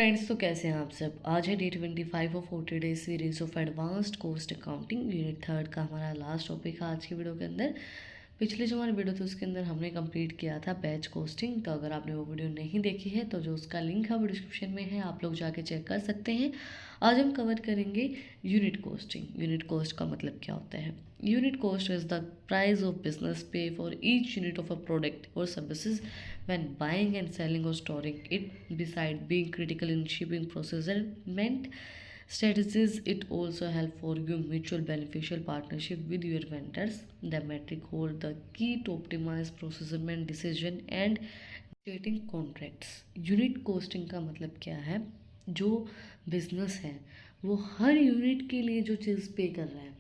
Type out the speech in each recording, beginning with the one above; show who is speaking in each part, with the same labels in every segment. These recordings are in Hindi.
Speaker 1: फ्रेंड्स, तो कैसे हैं आप सब। आज है day 25 of 40 days series of advanced cost accounting unit third का हमारा लास्ट टॉपिक है आज की वीडियो के अंदर। पिछले जो हमारी वीडियो थी उसके अंदर हमने कंप्लीट किया था बैच कोस्टिंग। तो अगर आपने वो वीडियो नहीं देखी है तो जो उसका लिंक है वो डिस्क्रिप्शन में है, आप लोग जाके चेक कर सकते हैं। आज हम कवर करेंगे यूनिट कोस्टिंग। यूनिट कोस्ट का मतलब क्या होता है। Unit cost is the price of business pay for each unit of a product और services when buying and selling or storing it. Beside being critical in shipping procurement strategies, it also help for you mutual beneficial partnership with your vendors. The metric hold the key to optimize procurement decision and negotiating contracts. Unit costing का मतलब क्या है। जो बिजनेस है वो हर यूनिट के लिए जो चीज़ पे कर रहा है,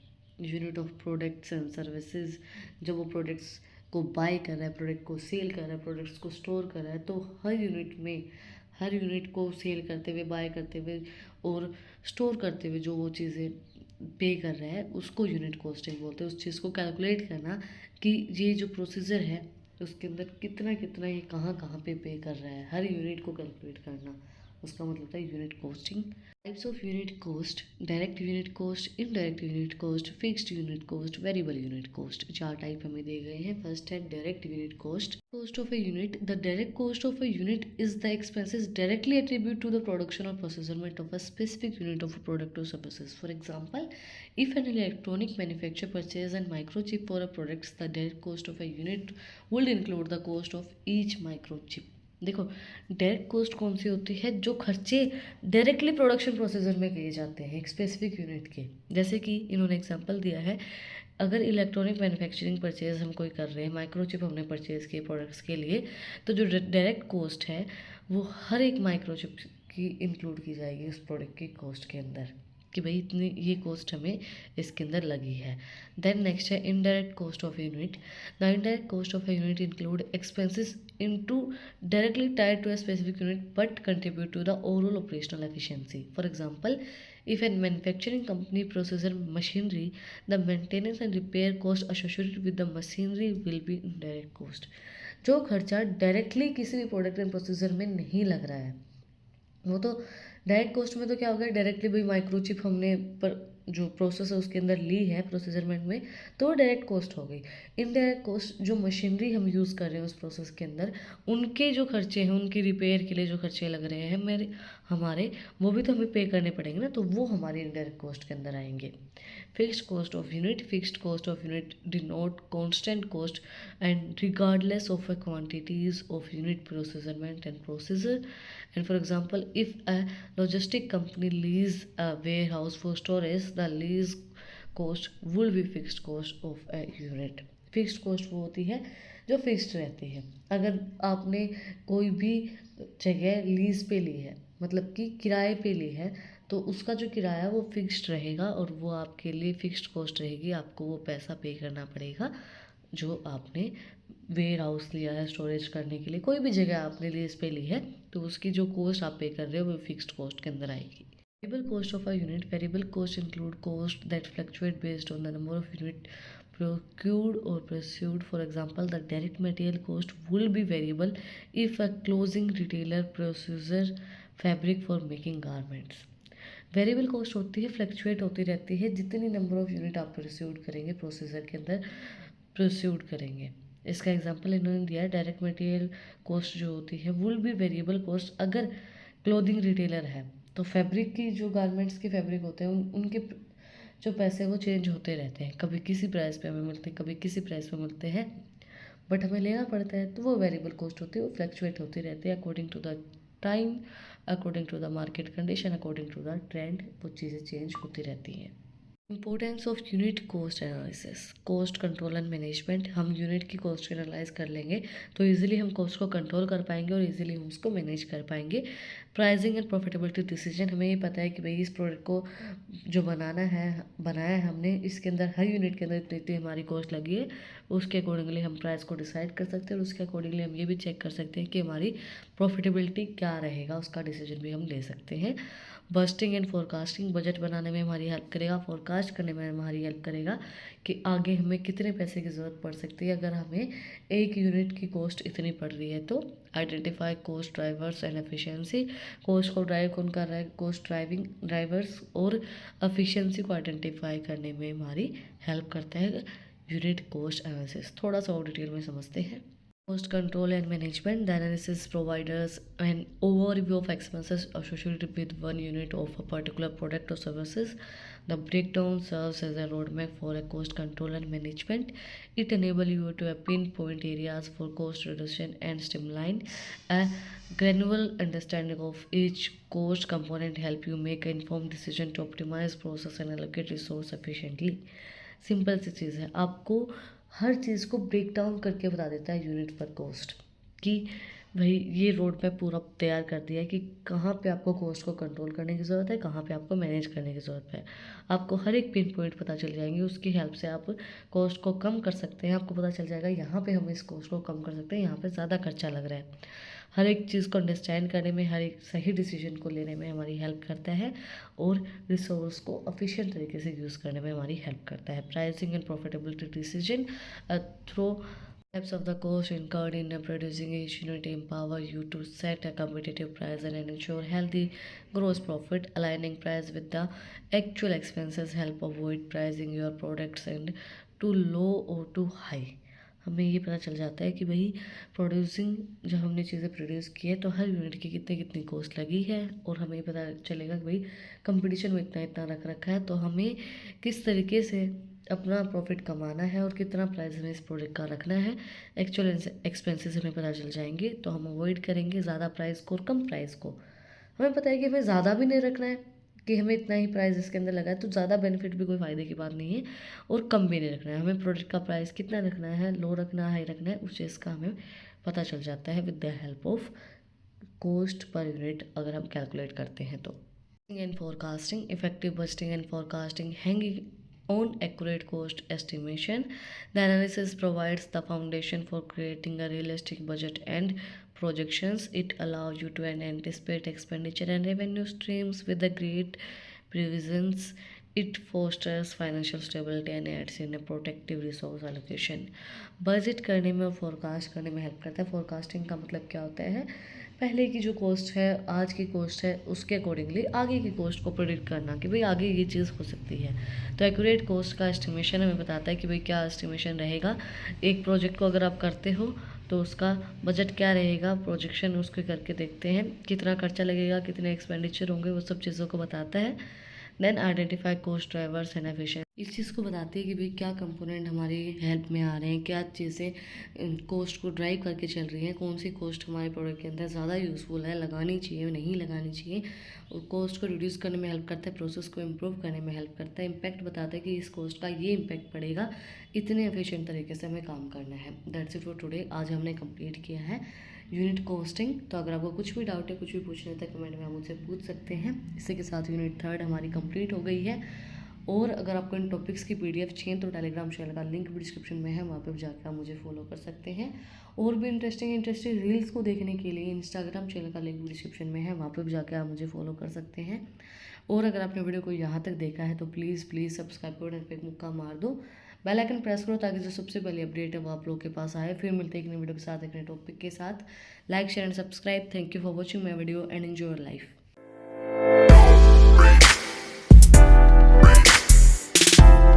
Speaker 1: unit of products and services, जब वो प्रोडक्ट्स को बाय कर रहा है, प्रोडक्ट को सेल कर रहा है, प्रोडक्ट्स को स्टोर कर रहा है, तो हर यूनिट को सेल करते हुए, बाय करते हुए और स्टोर करते हुए जो वो चीज़ें पे कर रहा है उसको यूनिट कॉस्टिंग बोलते हैं। उस चीज़ को कैलकुलेट करना कि ये जो प्रोसीजर है उसके अंदर कितना कितना ये कहाँ कहाँ पे कर रहा है, हर यूनिट को कैलकुलेट करना, उसका मतलब है unit costing. Types of unit cost: direct unit cost, indirect unit cost, fixed unit cost, variable unit cost. चार टाइप हमें दिए गए हैं। फर्स्ट है direct unit cost. Cost of a unit: the direct cost of a unit is the expenses directly attributed to the production or procurement of a specific unit of a product or services. For example, if an electronic manufacturer purchases a microchip for a product, the direct cost of a unit would include the cost of each microchip. देखो, डायरेक्ट कॉस्ट कौन सी होती है, जो खर्चे डायरेक्टली प्रोडक्शन प्रोसीजर में किए जाते हैं एक स्पेसिफिक यूनिट के। जैसे कि इन्होंने एग्जांपल दिया है, अगर इलेक्ट्रॉनिक मैन्युफैक्चरिंग परचेज हम कोई कर रहे हैं, माइक्रोचिप हमने परचेज़ किए प्रोडक्ट्स के लिए, तो जो डायरेक्ट कॉस्ट है वो हर एक माइक्रोचिप की इंक्लूड की जाएगी उस प्रोडक्ट की कॉस्ट के अंदर, कि भाई इतनी ये कॉस्ट हमें इसके अंदर लगी है। देन नेक्स्ट है indirect cost of unit. The indirect cost of a unit include expenses into directly tied to a specific unit but contribute to the overall operational efficiency. For example, if a manufacturing company processes machinery, the maintenance and repair cost associated with the machinery will be indirect cost. जो खर्चा डायरेक्टली किसी भी प्रोडक्ट एंड प्रोसीजर में नहीं लग रहा है वो तो डायरेक्ट कॉस्ट में तो क्या हो गया, डायरेक्टली भाई माइक्रोचिप हमने पर जो प्रोसेस है उसके अंदर ली है प्रोसीजरमेंट में, तो वो डायरेक्ट कॉस्ट हो गई। इनडायरेक्ट कॉस्ट जो मशीनरी हम यूज़ कर रहे हैं उस प्रोसेस के अंदर, उनके जो खर्चे हैं, उनकी रिपेयर के लिए जो खर्चे लग रहे हैं हमारे, वो भी तो हमें पे करने पड़ेंगे ना, तो वो हमारे इनडायरेक्ट कॉस्ट के अंदर आएंगे। Fixed cost of unit: fixed cost of unit denote constant cost and regardless of a quantities of unit procurement and procedure. And for example, if a logistic company lease a warehouse for storage, the lease cost will be fixed cost of a unit. Fixed cost वो होती है जो फिक्स्ड रहती है। अगर आपने कोई भी जगह लीज पे ली है, मतलब कि किराए पे ली है, तो उसका जो किराया वो फिक्स्ड रहेगा और वो आपके लिए फिक्स्ड कॉस्ट रहेगी। आपको वो पैसा पे करना पड़ेगा जो आपने वेयर हाउस लिया है स्टोरेज करने के लिए, कोई भी जगह आपने लीज पे ली है, तो उसकी जो कॉस्ट आप पे कर रहे हो वो फिक्स्ड कॉस्ट के अंदर आएगी। Variable cost of a unit: variable cost include cost that fluctuate based on the number of unit procured or pursued. For example, the direct material cost will be variable if a clothing retailer procures fabric for making garments. Variable cost होती है, फ्लक्चुएट होती रहती है, जितनी नंबर ऑफ यूनिट आप प्रोड्यूड करेंगे प्रोसीजर के अंदर प्रोड्यूड करेंगे। इसका एग्जांपल इन्होंने दिया है, डायरेक्ट मटेरियल कॉस्ट जो होती है विल बी वेरिएबल कॉस्ट। अगर क्लोथिंग रिटेलर है तो फैब्रिक की जो गारमेंट्स के फैब्रिक होते हैं उनके जो पैसे वो चेंज होते रहते हैं, कभी किसी प्राइस पे हमें मिलते हैं, कभी किसी प्राइस पे मिलते हैं, बट हमें लेना पड़ता है, तो वो वेरिएबल कॉस्ट होती है, वो फ्लक्चुएट होती रहती है according to the time, according to the market condition, according to the trend, वो चीज़ें चेंज होती रहती हैं। Importance of unit cost analysis: cost control and management. हम यूनिट की कॉस्ट को एनालाइज कर लेंगे तो इजीली हम कॉस्ट को कंट्रोल कर पाएंगे और इजीली हम उसको मैनेज कर पाएंगे। प्राइसिंग एंड प्रॉफिटेबिलिटी डिसीजन: हमें ये पता है कि भाई इस प्रोडक्ट को जो बनाया है हमने, इसके अंदर हर यूनिट के अंदर इतनी इतनी हमारी कॉस्ट लगी है, उसके अकॉर्डिंगली हम प्राइस को डिसाइड कर सकते हैं और उसके अकॉर्डिंगली हम ये भी चेक कर सकते हैं कि हमारी प्रॉफिटेबिलिटी क्या रहेगा, उसका डिसीजन भी हम ले सकते हैं। बजटिंग एंड फोरकास्टिंग, बजट बनाने में हमारी हेल्प करेगा, फोरकास्ट करने में हमारी हेल्प करेगा कि आगे हमें कितने पैसे की ज़रूरत पड़ सकती है अगर हमें एक यूनिट की कॉस्ट इतनी पड़ रही है। तो identify cost drivers and efficiency, cost को ड्राइव कौन कर रहा है, कॉस्ट ड्राइविंग ड्राइवर्स और एफिशिएंसी को आइडेंटिफाई करने में हमारी हेल्प करता है यूनिट कॉस्ट एनालिसिस। थोड़ा सा और डिटेल में समझते हैं। Cost control and management. The analysis provides an overview of expenses associated with one unit of a particular product or services. The breakdown serves as a roadmap for a cost control and management. It enables you to pinpoint areas for cost reduction and streamline. A granular understanding of each cost component help you make an informed decision to optimize process and allocate resource efficiently. Simple सी चीज़ है, आपको हर चीज़ को ब्रेक डाउन करके बता देता है यूनिट पर कॉस्ट कि भाई ये रोड मैप पूरा तैयार कर दिया है कि कहाँ पे आपको कॉस्ट को कंट्रोल करने की ज़रूरत है, कहाँ पे आपको मैनेज करने की ज़रूरत है। आपको हर एक पिन पॉइंट पता चल जाएंगे, उसकी हेल्प से आप कॉस्ट को कम कर सकते हैं। आपको पता चल जाएगा यहाँ पे हम इस कॉस्ट को कम कर सकते हैं, यहाँ पे ज़्यादा खर्चा लग रहा है। हर एक चीज़ को अंडरस्टैंड करने में, हर एक सही डिसीजन को लेने में हमारी हेल्प करता है और रिसोर्स को एफिशिएंट तरीके से यूज़ करने में हमारी हेल्प करता है। Pricing and profitability decision through types of the cost incurred in producing each unit empower you to set a competitive price and ensure healthy gross profit. Aligning price with the actual expenses help avoid pricing your products and too low or too high. हमें ये पता चल जाता है कि भाई प्रोड्यूसिंग जब हमने चीज़ें प्रोड्यूस की है तो हर यूनिट की कितनी कितनी कॉस्ट लगी है, और हमें पता चलेगा कि भाई कंपटीशन में इतना इतना रख रखा है, तो हमें किस तरीके से अपना प्रॉफिट कमाना है और कितना प्राइस हमें इस प्रोडक्ट का रखना है। एक्चुअल एक्सपेंसेस हमें पता चल जाएंगे तो हम अवॉइड करेंगे ज़्यादा प्राइस को और कम प्राइस को। हमें पता है कि हमें ज़्यादा भी नहीं रखना है कि हमें इतना ही प्राइस इसके अंदर लगा है तो ज़्यादा बेनिफिट भी कोई फ़ायदे की बात नहीं है, और कम भी नहीं रखना है। हमें प्रोडक्ट का प्राइस कितना रखना है, लो रखना है, हाई रखना है, उस चीज़ का हमें पता चल जाता है with the help of cost per unit अगर हम कैलकुलेट करते हैं तो। And forecasting, effective budgeting and forecasting hanging on accurate cost estimation. The analysis provides the foundation for creating a realistic budget and projections. It allows you to anticipate expenditure and revenue streams with the great previsions. It fosters financial stability and aids in a protective resource allocation. Budget करने में और फोरकास्ट करने में हेल्प करता है। फोरकास्टिंग का मतलब क्या होता है, पहले की जो कॉस्ट है, आज की कॉस्ट है, उसके अकॉर्डिंगली आगे की कॉस्ट को प्रेडिक्ट करना कि भाई आगे ये चीज़ हो सकती है। तो एक्यूरेट कॉस्ट का एस्टिमेशन हमें बताता है कि भाई क्या एस्टिमेशन रहेगा। एक प्रोजेक्ट को अगर आप करते हो तो उसका बजट क्या रहेगा, प्रोजेक्शन उसके करके देखते हैं कितना खर्चा लगेगा, कितने एक्सपेंडिचर होंगे, वो सब चीज़ों को बताता है। Then identify cost drivers and efficiency, इस चीज़ को बताती है कि भाई क्या कंपोनेंट हमारी हेल्प में आ रहे हैं, क्या चीज़ें कॉस्ट को ड्राइव करके चल रही हैं, कौन सी कॉस्ट हमारे प्रोडक्ट के अंदर ज़्यादा यूज़फुल है, लगानी चाहिए नहीं लगानी चाहिए, और कॉस्ट को रिड्यूस करने में हेल्प करता है, प्रोसेस को इम्प्रूव करने में हेल्प करता है, इम्पैक्ट बताता है कि इस कॉस्ट का ये इम्पैक्ट पड़ेगा, इतने एफिशिएंट तरीके से हमें काम करना है। That's it for today. आज हमने कंप्लीट किया है यूनिट कॉस्टिंग। तो अगर आपको कुछ भी डाउट है, कुछ भी पूछना है तो कमेंट में आप मुझसे पूछ सकते हैं। इसी के साथ यूनिट 3 हमारी कंप्लीट हो गई है। और अगर आपको इन टॉपिक्स की PDF चाहिए तो टेलीग्राम चैनल का लिंक भी डिस्क्रिप्शन में है, वहाँ पर जाकर आप मुझे फॉलो कर सकते हैं। और भी इंटरेस्टिंग रील्स को देखने के लिए इंस्टाग्राम चैनल का लिंक भी डिस्क्रिप्शन में है, वहाँ पर जाकर आप मुझे फॉलो कर सकते हैं। और अगर आपने वीडियो को यहाँ तक देखा है तो प्लीज़ सब्सक्राइब करो, बटन पे एक मुक्का मार दो, बेल आइकन प्रेस करो ताकि जो सबसे पहले अपडेट है वो आप लोगों के पास आए। फिर मिलते हैं एक नई वीडियो के साथ, एक नए टॉपिक के साथ। Like share and subscribe. Thank you for watching my video and enjoy your life.